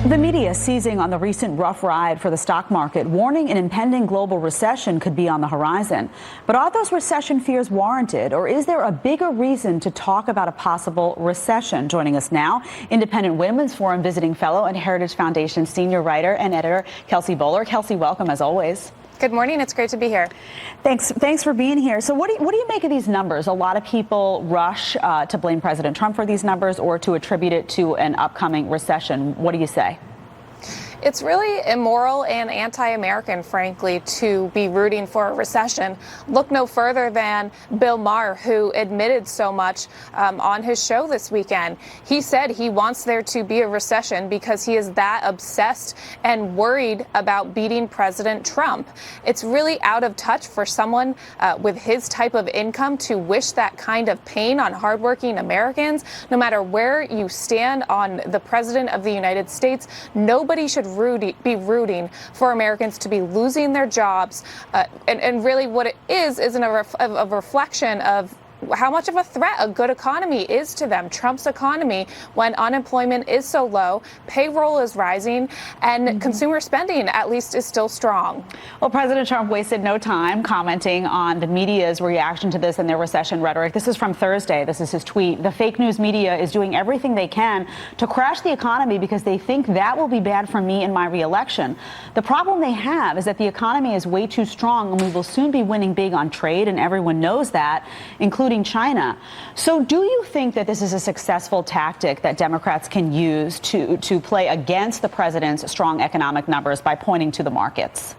The media seizing on the recent rough ride for the stock market, warning an impending global recession could be on the horizon. But are those recession fears warranted, or is there a bigger reason to talk about a possible recession? Joining us now, Independent Women's Forum visiting fellow and Heritage Foundation senior writer and editor Kelsey Boller. Kelsey, welcome as always. Good morning. It's great to be here. Thanks for being here. So what do you make of these numbers? A lot of people rush to blame President Trump for these numbers or to attribute it to an upcoming recession. What do you say? It's really immoral and anti-American, frankly, to be rooting for a recession. Look no further than Bill Maher, who admitted so much on his show this weekend. He said he wants there to be a recession because he is that obsessed and worried about beating President Trump. It's really out of touch for someone with his type of income to wish that kind of pain on hardworking Americans. No matter where you stand on the President of the United States, nobody should be rooting for Americans to be losing their jobs. And really what it is a reflection of how much of a threat a good economy is to them. Trump's economy, when unemployment is so low, payroll is rising, and consumer spending, at least, is still strong. Well, President Trump wasted no time commenting on the media's reaction to this and their recession rhetoric. This is from Thursday. This is his tweet. The fake news media is doing everything they can to crash the economy because they think that will be bad for me in my reelection. The problem they have is that the economy is way too strong, and we will soon be winning big on trade, and everyone knows that, including China. So do you think that this is a successful tactic that Democrats can use to play against the president's strong economic numbers by pointing to the markets?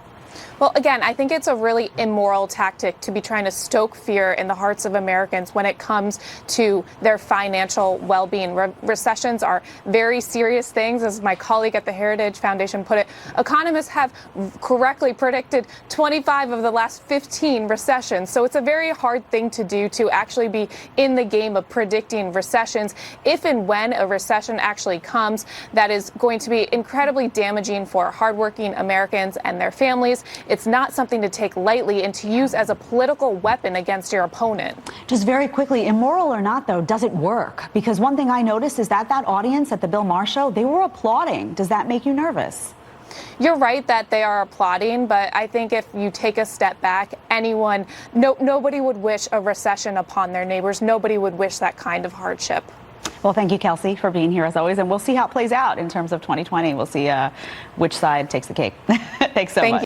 Well, again, I think it's a really immoral tactic to be trying to stoke fear in the hearts of Americans when it comes to their financial well-being. Recessions are very serious things. As my colleague at the Heritage Foundation put it, economists have correctly predicted 25 of the last 15 recessions. So it's a very hard thing to do, to actually be in the game of predicting recessions. If and when a recession actually comes, that is going to be incredibly damaging for hardworking Americans and their families. It's not something to take lightly and to use as a political weapon against your opponent. Just very quickly, immoral or not, though, does it work? Because one thing I noticed is that audience at the Bill Maher show, they were applauding. Does that make you nervous? You're right that they are applauding, but I think if you take a step back, nobody would wish a recession upon their neighbors. Nobody would wish that kind of hardship. Well, thank you, Kelsey, for being here as always, and we'll see how it plays out in terms of 2020. We'll see which side takes the cake. Thanks so much.